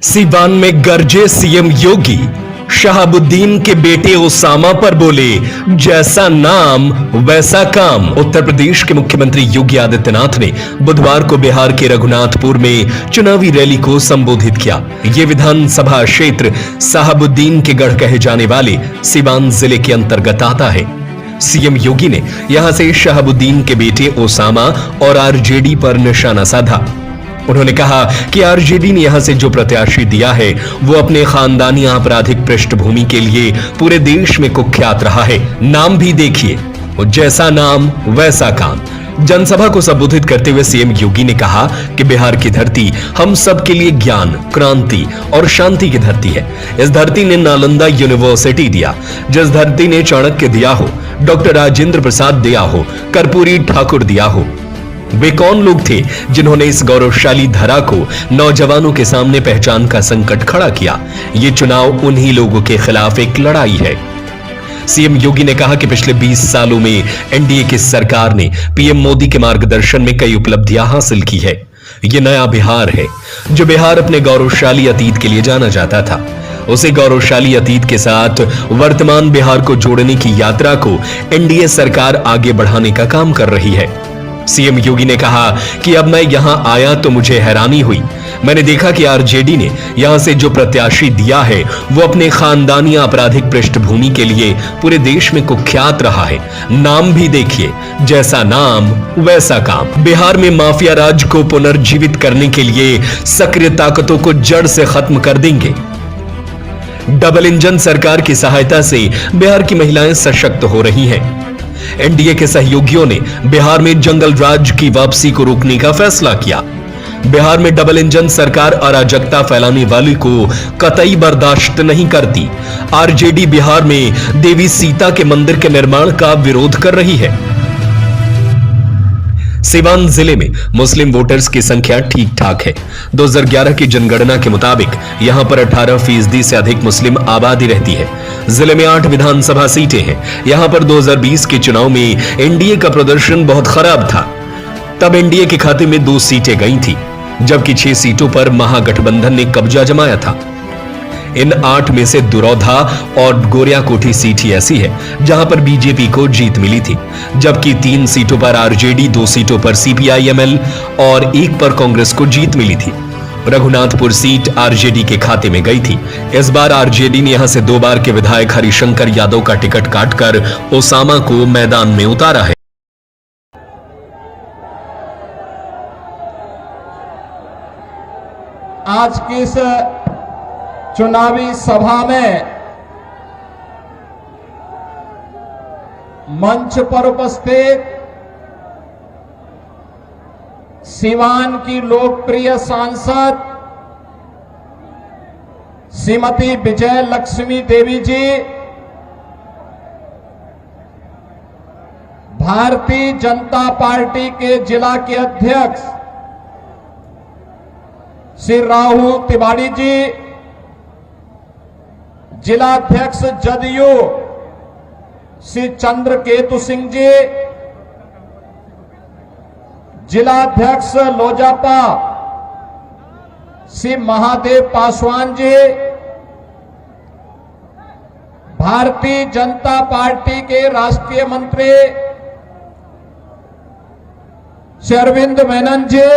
सीवान में गरजे सीएम योगी। शहाबुद्दीन के बेटे ओसामा पर बोले, जैसा नाम वैसा काम। उत्तर प्रदेश के मुख्यमंत्री योगी आदित्यनाथ ने बुधवार को बिहार के रघुनाथपुर में चुनावी रैली को संबोधित किया। ये विधानसभा क्षेत्र शहाबुद्दीन के गढ़ कहे जाने वाले सीवान जिले के अंतर्गत आता है। सीएम योगी ने यहां से शहाबुद्दीन के बेटे ओसामा और आरजेडी पर निशाना साधा। उन्होंने कहा कि आरजेडी ने यहां से जो प्रत्याशी दिया है वो अपने खानदानी आपराधिक पृष्ठभूमि के लिए पूरे देश में कुख्यात रहा है। नाम भी देखिए, जैसा नाम वैसा काम। जनसभा को संबोधित करते हुए सीएम योगी ने कहा कि बिहार की धरती हम सब के लिए ज्ञान, क्रांति और शांति की धरती है। इस धरती ने नालंदा यूनिवर्सिटी दिया, जिस धरती ने चाणक्य दिया हो, डॉक्टर राजेंद्र प्रसाद दिया हो, कर्पूरी ठाकुर दिया हो। वे कौन लोग थे जिन्होंने इस गौरवशाली धरा को नौजवानों के सामने पहचान का संकट खड़ा किया। ये चुनाव उन्हीं लोगों के खिलाफ एक लड़ाई है। सीएम योगी ने कहा कि पिछले 20 सालों में एनडीए की सरकार ने पीएम मोदी के मार्गदर्शन में कई उपलब्धियां हासिल की है। ये नया बिहार है, जो बिहार अपने गौरवशाली अतीत के लिए जाना जाता था। उसे गौरवशाली अतीत के साथ वर्तमान बिहार को जोड़ने की यात्रा को एनडीए सरकार आगे बढ़ाने का काम कर रही है। सीएम योगी ने कहा कि अब मैं यहां आया तो मुझे हैरानी हुई। मैंने देखा कि आरजेडी ने यहां से जो प्रत्याशी दिया है वो अपने खानदानी आपराधिक पृष्ठभूमि के लिए पूरे देश में कुख्यात रहा है। नाम भी देखिए, जैसा नाम वैसा काम। बिहार में माफिया राज को पुनर्जीवित करने के लिए सक्रिय ताकतों को जड़ से खत्म कर देंगे। डबल इंजन सरकार की सहायता से बिहार की महिलाएं सशक्त हो रही हैं। एनडीए के सहयोगियों ने बिहार में जंगल राज की वापसी को रोकने का फैसला किया। बिहार में डबल इंजन सरकार अराजकता फैलाने वाली को कतई बर्दाश्त नहीं करती। आरजेडी बिहार में देवी सीता के मंदिर के निर्माण का विरोध कर रही है। सीवान जिले में मुस्लिम वोटर्स की संख्या ठीक ठाक है। 2011 की जनगणना के मुताबिक यहां पर 18% से अधिक मुस्लिम आबादी रहती है। जिले में 8 विधानसभा सीटें हैं। यहां पर 2020 के चुनाव में एनडीए का प्रदर्शन बहुत खराब था। तब एनडीए के खाते में 2 सीटें गई थी, जबकि 6 सीटों पर महागठबंधन ने कब्जा जमाया था। इन 8 में से दुरौधा और गोरियाकोठी सीट ही ऐसी है जहां पर बीजेपी को जीत मिली थी, जबकि 3 सीटों पर आरजेडी, 2 सीटों पर सीपीआई-एमएल और 1 पर कांग्रेस को जीत मिली थी। रघुनाथपुर सीट आरजेडी के खाते में गई थी। इस बार आरजेडी ने यहां से 2 बार के विधायक हरिशंकर यादव का टिकट काटकर ओसामा को मैदान में उतारा है। आज की इस चुनावी सभा में मंच पर उपस्थित सीवान की लोकप्रिय सांसद श्रीमती विजय लक्ष्मी देवी जी, भारतीय जनता पार्टी के जिला के अध्यक्ष श्री राहुल तिवारी जी, जिलाध्यक्ष जदयू श्री चंद्रकेतु सिंह जी, जिलाध्यक्ष लोजपा श्री महादेव पासवान जी, भारतीय जनता पार्टी के राष्ट्रीय मंत्री श्री अरविंद मेनन जी,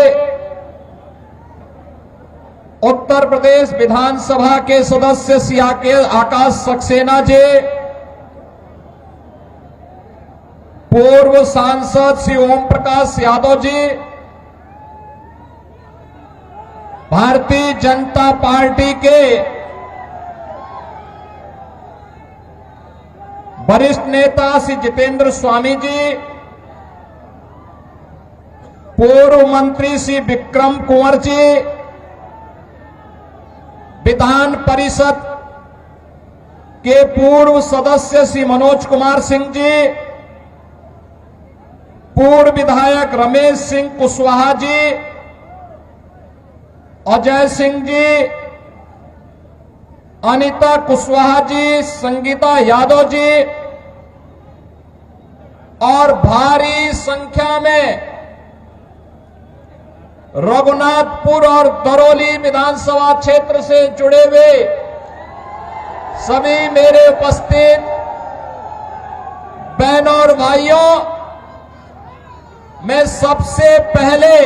उत्तर प्रदेश विधानसभा के सदस्य श्री आकाश सक्सेना जी, पूर्व सांसद श्री ओम प्रकाश यादव जी, भारतीय जनता पार्टी के वरिष्ठ नेता श्री जितेंद्र स्वामी जी, पूर्व मंत्री श्री विक्रम कुंवर जी, विधान परिषद के पूर्व सदस्य श्री मनोज कुमार सिंह जी, पूर्व विधायक रमेश सिंह कुशवाहा जी, अजय सिंह जी, अनिता कुशवाहा जी, संगीता यादव जी और भारी संख्या में रघुनाथपुर और दरौली विधानसभा क्षेत्र से जुड़े हुए सभी मेरे उपस्थित बहनों और भाइयों, मैं सबसे पहले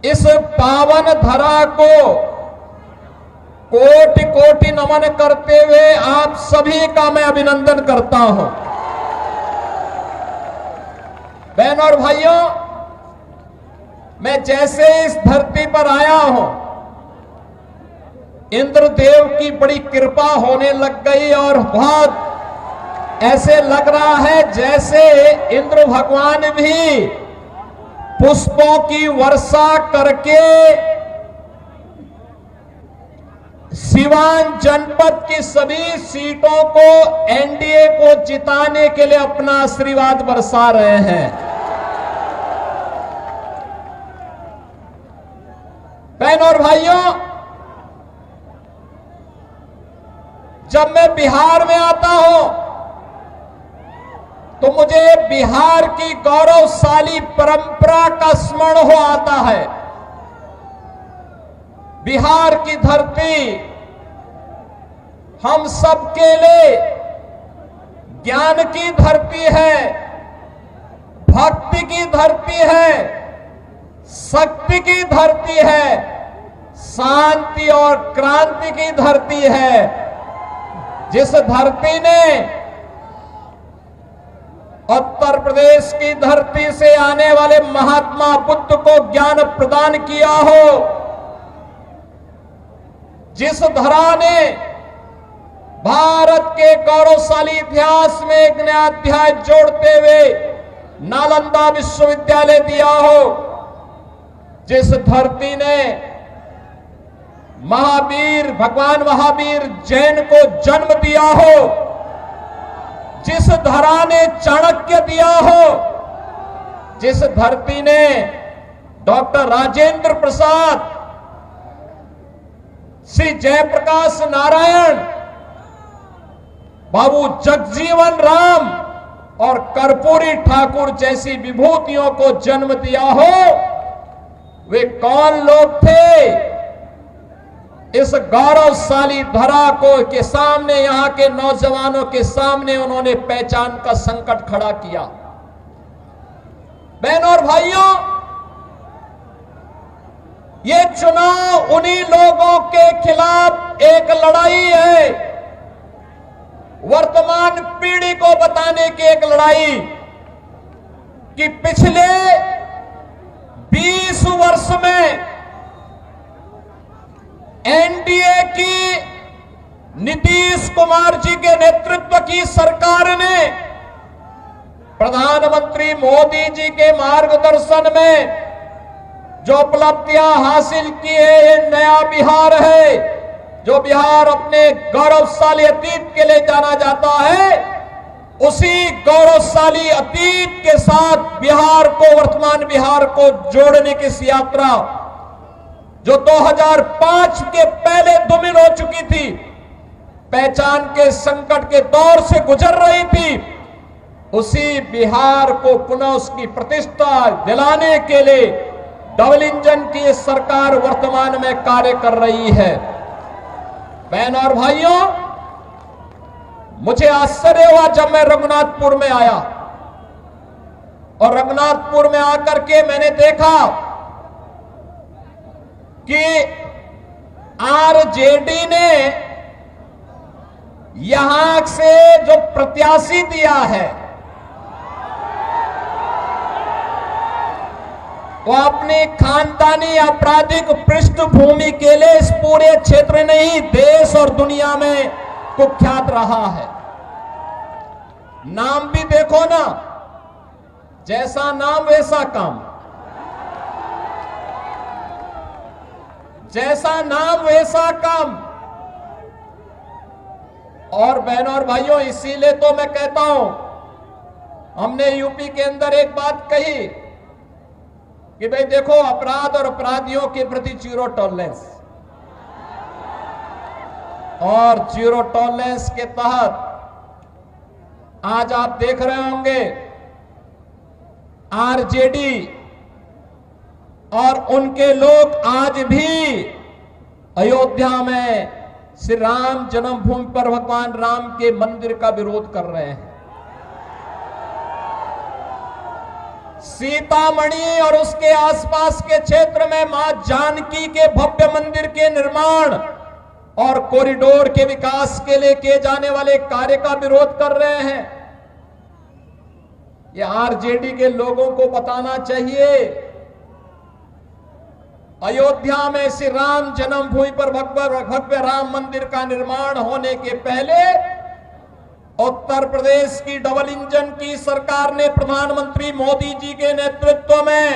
इस पावन धरा को कोटि कोटि नमन करते हुए आप सभी का मैं अभिनंदन करता हूं। बहनों और भाइयों, मैं जैसे इस धरती पर आया हूं, इंद्रदेव की बड़ी कृपा होने लग गई और बहुत ऐसे लग रहा है जैसे इंद्र भगवान भी पुष्पों की वर्षा करके सिवान जनपद की सभी सीटों को एनडीए को जिताने के लिए अपना आशीर्वाद बरसा रहे हैं। बहनों और भाइयों, जब मैं बिहार में आता हूं तो मुझे बिहार की गौरवशाली परंपरा का स्मरण हो आता है। बिहार की धरती हम सबके लिए ज्ञान की धरती है, भक्ति की धरती है, शक्ति की धरती है, शांति और क्रांति की धरती है। जिस धरती ने उत्तर प्रदेश की धरती से आने वाले महात्मा बुद्ध को ज्ञान प्रदान किया हो, जिस धरा ने भारत के गौरवशाली इतिहास में एक नया अध्याय जोड़ते हुए नालंदा विश्वविद्यालय दिया हो, जिस धरती ने महावीर भगवान महावीर जैन को जन्म दिया हो, जिस धरा ने चाणक्य दिया हो, जिस धरती ने डॉक्टर राजेंद्र प्रसाद, श्री जयप्रकाश नारायण, बाबू जगजीवन राम और कर्पूरी ठाकुर जैसी विभूतियों को जन्म दिया हो, वे कौन लोग थे? इस गौरवशाली धरा को के सामने, यहां के नौजवानों के सामने उन्होंने पहचान का संकट खड़ा किया। बहनों और भाइयों, ये चुनाव उन्हीं लोगों के खिलाफ एक लड़ाई है, वर्तमान पीढ़ी को बताने की एक लड़ाई कि पिछले 20 वर्ष में एनडीए की नीतीश कुमार जी के नेतृत्व की सरकार ने प्रधानमंत्री मोदी जी के मार्गदर्शन में जो उपलब्धियां हासिल की है, ये नया बिहार है। जो बिहार अपने गौरवशाली अतीत के लिए जाना जाता है, उसी गौरवशाली अतीत के साथ बिहार को, वर्तमान बिहार को जोड़ने की इस यात्रा जो 2005 के पहले धूमिल हो चुकी थी, पहचान के संकट के दौर से गुजर रही थी, उसी बिहार को पुनः उसकी प्रतिष्ठा दिलाने के लिए डबल इंजन की सरकार वर्तमान में कार्य कर रही है। बहनों और भाइयों, मुझे आश्चर्य हुआ जब मैं रघुनाथपुर में आया और रघुनाथपुर में आकर के मैंने देखा कि आरजेडी ने यहां से जो प्रत्याशी दिया है वो अपनी खानदानी आपराधिक पृष्ठभूमि के लिए इस पूरे क्षेत्र नहीं, देश और दुनिया में कुख्यात रहा है। नाम भी देखो ना, जैसा नाम वैसा काम, जैसा नाम वैसा काम। और बहनों और भाइयों, इसीलिए तो मैं कहता हूं, हमने यूपी के अंदर एक बात कही कि भाई देखो, अपराध और अपराधियों के प्रति जीरो टॉलरेंस, और जीरो टॉलरेंस के तहत आज आप देख रहे होंगे आरजेडी और उनके लोग आज भी अयोध्या में श्री राम जन्मभूमि पर भगवान राम के मंदिर का विरोध कर रहे हैं। सीतामढ़ी और उसके आसपास के क्षेत्र में मां जानकी के भव्य मंदिर के निर्माण और कॉरिडोर के विकास के लिए किए जाने वाले कार्य का विरोध कर रहे हैं। ये आरजेडी के लोगों को बताना चाहिए, अयोध्या में श्री राम जन्मभूमि पर भव्य राम मंदिर का निर्माण होने के पहले उत्तर प्रदेश की डबल इंजन की सरकार ने प्रधानमंत्री मोदी जी के नेतृत्व में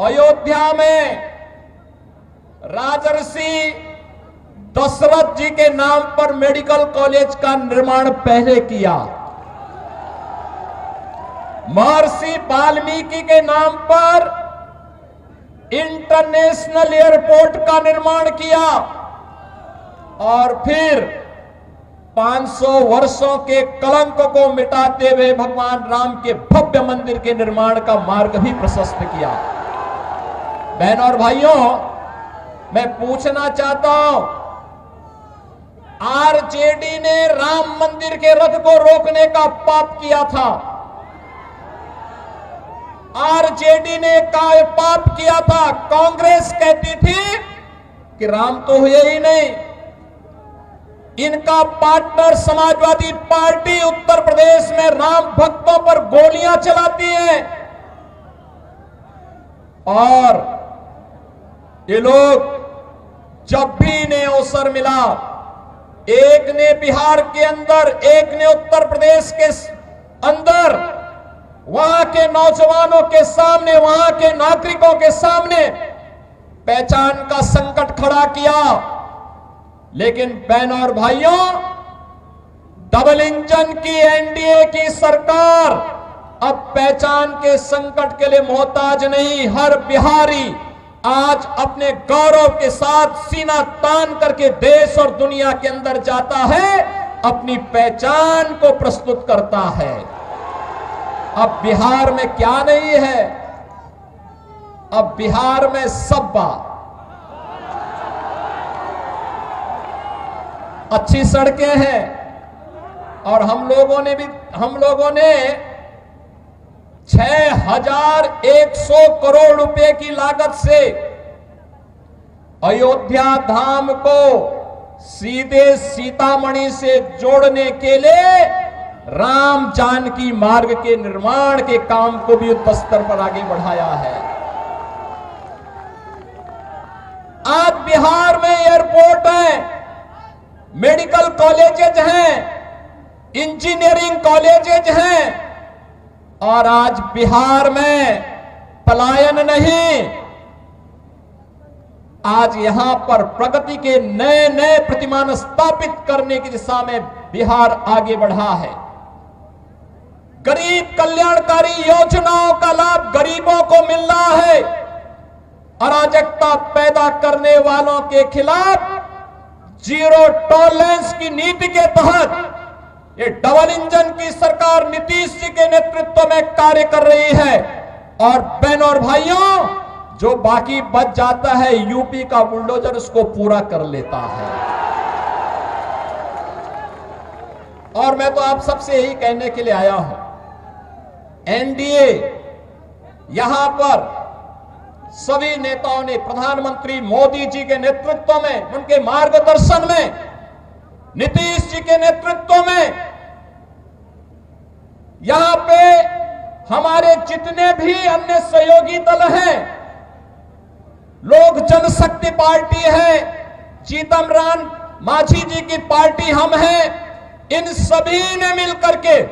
अयोध्या में राजर्षि दशरथ जी के नाम पर मेडिकल कॉलेज का निर्माण पहले किया, महर्षि वाल्मीकि के नाम पर इंटरनेशनल एयरपोर्ट का निर्माण किया और फिर 500 वर्षों के कलंक को मिटाते हुए भगवान राम के भव्य मंदिर के निर्माण का मार्ग भी प्रशस्त किया। बहनों और भाइयों, मैं पूछना चाहता हूं, आरजेडी ने राम मंदिर के रथ को रोकने का पाप किया था, आरजेडी ने पाप किया था। कांग्रेस कहती थी कि राम तो हुए ही नहीं। इनका पार्टनर समाजवादी पार्टी उत्तर प्रदेश में राम भक्तों पर गोलियां चलाती है और ये लोग जब भी इन्हें अवसर मिला, एक ने बिहार के अंदर, एक ने उत्तर प्रदेश के अंदर, वहां के नौजवानों के सामने, वहां के नागरिकों के सामने पहचान का संकट खड़ा किया। लेकिन बहनों और भाइयों, डबल इंजन की एनडीए की सरकार अब पहचान के संकट के लिए मोहताज नहीं। हर बिहारी आज अपने गौरव के साथ सीना तान करके देश और दुनिया के अंदर जाता है, अपनी पहचान को प्रस्तुत करता है। अब बिहार में क्या नहीं है? अब बिहार में सब्बा, अच्छी सड़कें हैं और हम लोगों ने 6100 करोड़ रुपए की लागत से अयोध्या धाम को सीधे सीतामढ़ी से जोड़ने के लिए राम जानकी मार्ग के निर्माण के काम को भी युद्ध स्तर पर आगे बढ़ाया है। आज बिहार में एयरपोर्ट है, मेडिकल कॉलेजेज हैं, इंजीनियरिंग कॉलेजेज हैं और आज बिहार में पलायन नहीं, आज यहां पर प्रगति के नए नए प्रतिमान स्थापित करने की दिशा में बिहार आगे बढ़ा है। गरीब कल्याणकारी योजनाओं का लाभ गरीबों को मिल रहा है। अराजकता पैदा करने वालों के खिलाफ जीरो टॉलरेंस की नीति के तहत ये डबल इंजन की सरकार नीतीश जी के नेतृत्व में कार्य कर रही है। और बहनों और भाइयों, जो बाकी बच जाता है यूपी का बुलडोजर उसको पूरा कर लेता है। और मैं तो आप सबसे यही कहने के लिए आया हूं, एनडीए यहां पर सभी नेताओं ने प्रधानमंत्री मोदी जी के नेतृत्व में, उनके मार्गदर्शन में, नीतीश जी के नेतृत्व में यहां पे हमारे जितने भी अन्य सहयोगी दल हैं, लोक जनशक्ति पार्टी है, जीतन राम मांझी जी की पार्टी हम हैं, इन सभी ने मिलकर के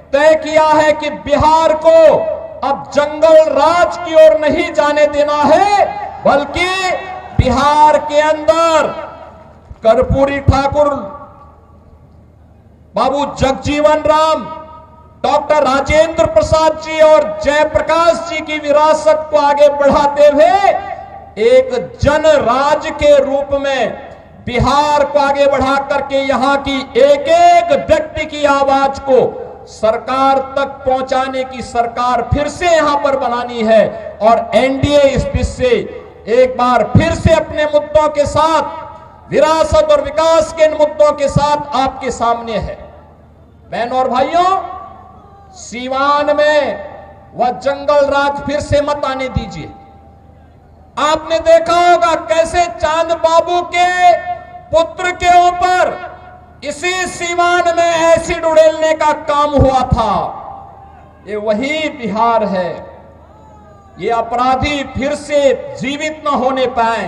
तय किया है कि बिहार को अब जंगल राज की ओर नहीं जाने देना है, बल्कि बिहार के अंदर कर्पूरी ठाकुर, बाबू जगजीवन राम, डॉक्टर राजेंद्र प्रसाद जी और जयप्रकाश जी की विरासत को आगे बढ़ाते हुए एक जन राज के रूप में बिहार को आगे बढ़ा करके यहां की एक एक व्यक्ति की आवाज को सरकार तक पहुंचाने की सरकार फिर से यहां पर बनानी है और एनडीए इस बीच से एक बार फिर से अपने मुद्दों के साथ, विरासत और विकास के इन मुद्दों के साथ आपके सामने है। बहनों और भाइयों, सीवान में वह जंगल राज फिर से मत आने दीजिए। आपने देखा होगा कैसे चांद बाबू के पुत्र के ऊपर इसी सीवान में एसिड उड़ेलने का काम हुआ था। ये वही बिहार है। ये अपराधी फिर से जीवित न होने पाए।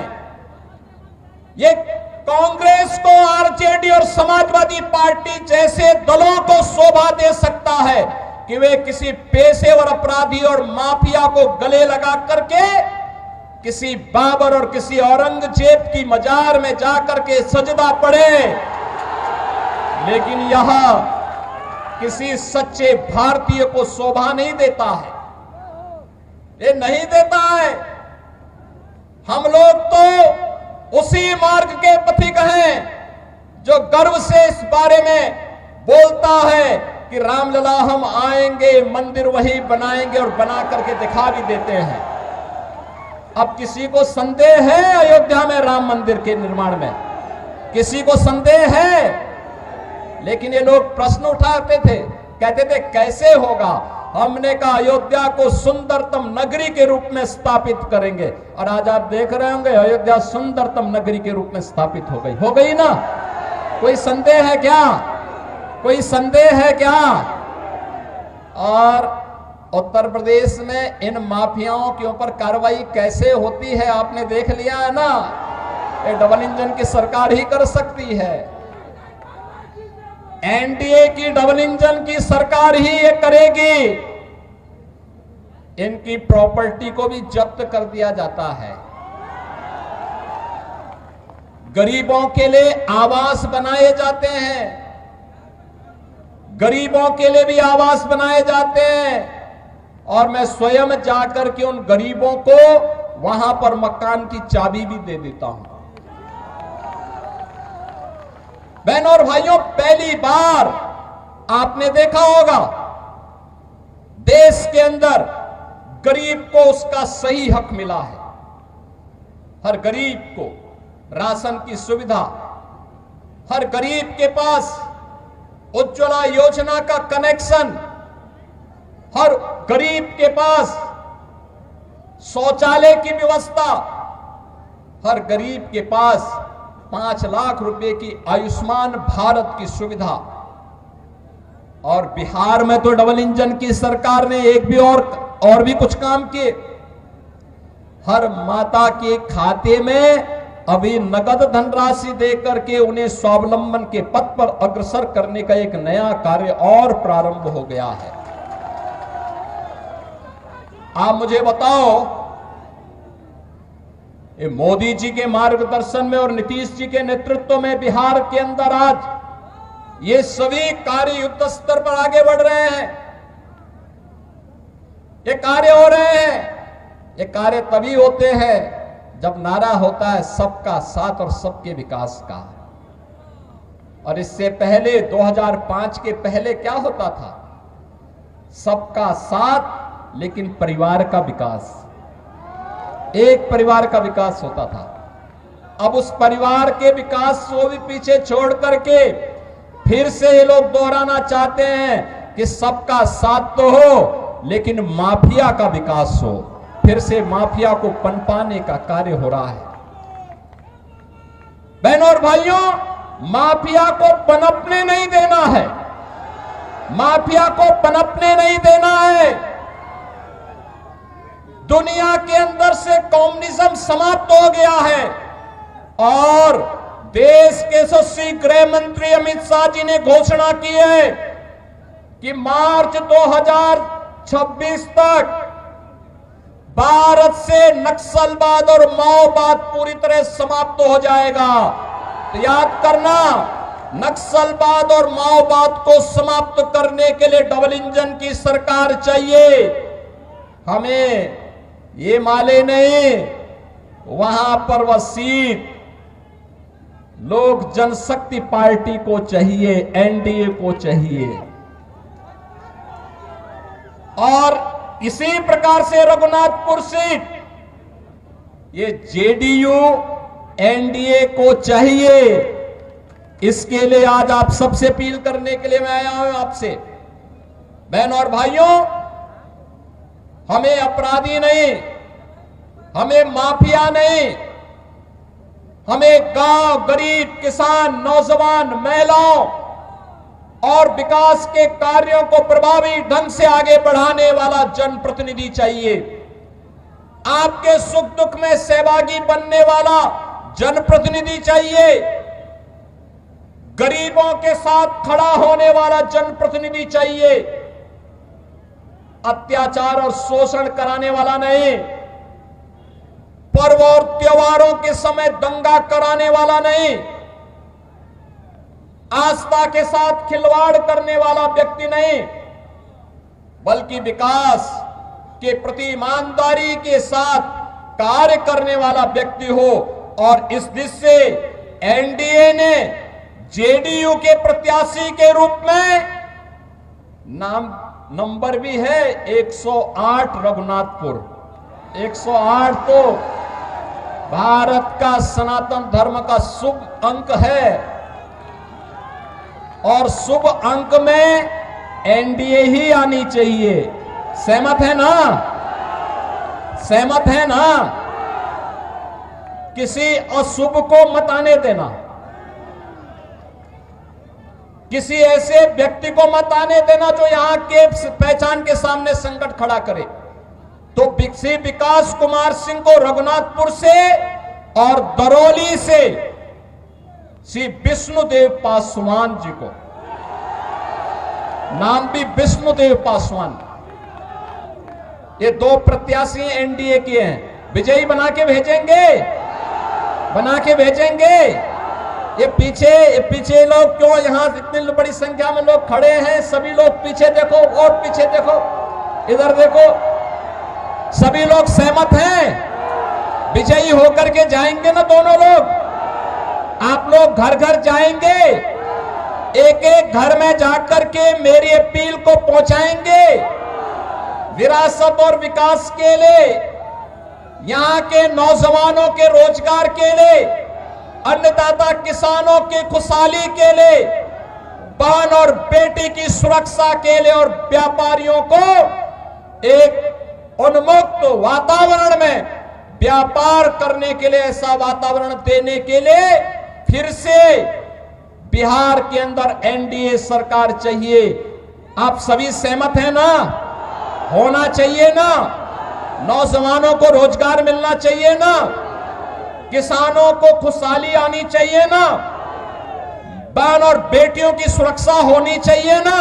ये कांग्रेस को, आरजेडी और समाजवादी पार्टी जैसे दलों को शोभा दे सकता है कि वे किसी पेशेवर अपराधी और माफिया को गले लगा करके किसी बाबर और किसी औरंगजेब की मजार में जाकर के सजदा पड़े, लेकिन यह किसी सच्चे भारतीय को शोभा नहीं देता है। ये नहीं देता है। हम लोग तो उसी मार्ग के पथिक हैं जो गर्व से इस बारे में बोलता है कि रामलला हम आएंगे, मंदिर वही बनाएंगे और बना करके दिखा भी देते हैं। अब किसी को संदेह है अयोध्या में राम मंदिर के निर्माण में? किसी को संदेह है? लेकिन ये लोग प्रश्न उठाते थे, कहते थे कैसे होगा। हमने कहा अयोध्या को सुंदरतम नगरी के रूप में स्थापित करेंगे, और आज आप देख रहे होंगे अयोध्या सुंदरतम नगरी के रूप में स्थापित हो गई ना। कोई संदेह है क्या? कोई संदेह है क्या? और उत्तर प्रदेश में इन माफियाओं के ऊपर कार्रवाई कैसे होती है आपने देख लिया है ना। ये डबल इंजन की सरकार ही कर सकती है। एनडीए की डबल इंजन की सरकार ही ये करेगी। इनकी प्रॉपर्टी को भी जब्त कर दिया जाता है। गरीबों के लिए आवास बनाए जाते हैं, गरीबों के लिए भी आवास बनाए जाते हैं, और मैं स्वयं जाकर के उन गरीबों को वहां पर मकान की चाबी भी दे देता हूं। बहनों और भाइयों, पहली बार आपने देखा होगा देश के अंदर गरीब को उसका सही हक मिला है। हर गरीब को राशन की सुविधा, हर गरीब के पास उज्ज्वला योजना का कनेक्शन, हर गरीब के पास शौचालय की व्यवस्था, हर गरीब के पास 5 लाख रुपए की आयुष्मान भारत की सुविधा। और बिहार में तो डबल इंजन की सरकार ने एक भी और भी कुछ काम किए। हर माता के खाते में अभी नगद धनराशि देकर के उन्हें स्वावलंबन के पथ पर अग्रसर करने का एक नया कार्य और प्रारंभ हो गया है। आप मुझे बताओ, ये मोदी जी के मार्गदर्शन में और नीतीश जी के नेतृत्व में बिहार के अंदर आज ये सभी कार्य युद्ध स्तर पर आगे बढ़ रहे हैं। ये कार्य हो रहे हैं। ये कार्य तभी होते हैं जब नारा होता है सबका साथ और सबके विकास का। और इससे पहले 2005 के पहले क्या होता था? सबका साथ लेकिन परिवार का विकास, एक परिवार का विकास होता था। अब उस परिवार के विकास को भी पीछे छोड़ करके फिर से ये लोग दोहराना चाहते हैं कि सबका साथ तो हो लेकिन माफिया का विकास हो। फिर से माफिया को पनपाने का कार्य हो रहा है। बहनों और भाइयों, माफिया को पनपने नहीं देना है। माफिया को पनपने नहीं देना है। दुनिया के अंदर से कम्युनिज्म समाप्त हो गया है और देश के यशस्वी गृह मंत्री अमित शाह जी ने घोषणा की है कि मार्च 2026 तक भारत से नक्सलवाद और माओवाद पूरी तरह समाप्त हो जाएगा। तो याद करना, नक्सलवाद और माओवाद को समाप्त करने के लिए डबल इंजन की सरकार चाहिए। हमें ये माले नहीं, वहां पर वह सीट लोक जनशक्ति पार्टी को चाहिए, एनडीए को चाहिए। और इसी प्रकार से रघुनाथपुर सीट ये जेडीयू एनडीए को चाहिए। इसके लिए आज आप सबसे अपील करने के लिए मैं आया हूं आपसे, बहनों और भाइयों, हमें अपराधी नहीं, हमें माफिया नहीं, हमें गांव, गरीब, किसान, नौजवान, महिलाओं और विकास के कार्यों को प्रभावी ढंग से आगे बढ़ाने वाला जनप्रतिनिधि चाहिए। आपके सुख दुख में सहभागी बनने वाला जनप्रतिनिधि चाहिए। गरीबों के साथ खड़ा होने वाला जनप्रतिनिधि चाहिए। अत्याचार और शोषण कराने वाला नहीं, पर्व और त्योहारों के समय दंगा कराने वाला नहीं, आस्था के साथ खिलवाड़ करने वाला व्यक्ति नहीं, बल्कि विकास के प्रति ईमानदारी के साथ कार्य करने वाला व्यक्ति हो। और इस दृष्टि से एनडीए ने जेडीयू के प्रत्याशी के रूप में नंबर भी है 108 रघुनाथपुर। 108 तो भारत का सनातन धर्म का शुभ अंक है और शुभ अंक में एनडीए ही आनी चाहिए। सहमत है ना? सहमत है ना? किसी अशुभ को मत आने देना, किसी ऐसे व्यक्ति को मत आने देना जो यहां के पहचान के सामने संकट खड़ा करे। तो श्री विकास कुमार सिंह को रघुनाथपुर से और दरौली से श्री विष्णुदेव पासवान जी को, नाम भी विष्णुदेव पासवान, ये दो प्रत्याशी एनडीए के हैं, विजयी बना के भेजेंगे, बना के भेजेंगे। ये पीछे लोग क्यों, यहां इतनी बड़ी संख्या में लोग खड़े हैं, सभी लोग पीछे देखो और पीछे देखो, इधर देखो, सभी लोग सहमत हैं, विजयी होकर के जाएंगे ना दोनों लोग। आप लोग घर घर जाएंगे, एक एक घर में जाकर के मेरी अपील को पहुंचाएंगे। विरासत और विकास के लिए, यहां के नौजवानों के रोजगार के लिए, अन्नदाता किसानों की खुशहाली के लिए, बहन और बेटी की सुरक्षा के लिए और व्यापारियों को एक उन्मुक्त वातावरण में व्यापार करने के लिए ऐसा वातावरण देने के लिए फिर से बिहार के अंदर एनडीए सरकार चाहिए। आप सभी सहमत हैं ना? होना चाहिए ना? नौजवानों को रोजगार मिलना चाहिए ना? किसानों को खुशहाली आनी चाहिए ना? बहन और बेटियों की सुरक्षा होनी चाहिए ना?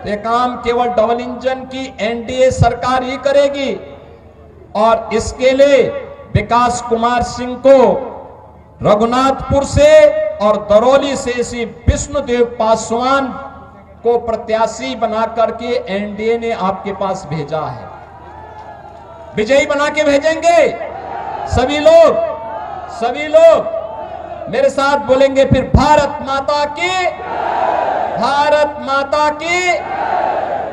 ये काम केवल डबल इंजन की एनडीए सरकार ही करेगी। और इसके लिए विकास कुमार सिंह को रघुनाथपुर से और दरौली से श्री विष्णुदेव पासवान को प्रत्याशी बना करके एनडीए ने आपके पास भेजा है। विजयी बना के भेजेंगे। सभी लोग मेरे साथ बोलेंगे फिर, भारत माता की, भारत माता की,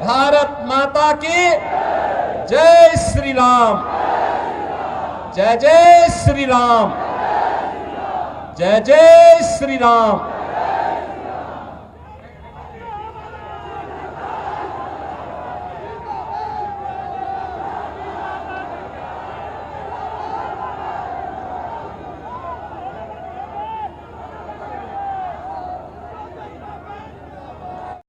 भारत माता की जय श्री राम, जय जय श्री राम, जय जय श्री राम।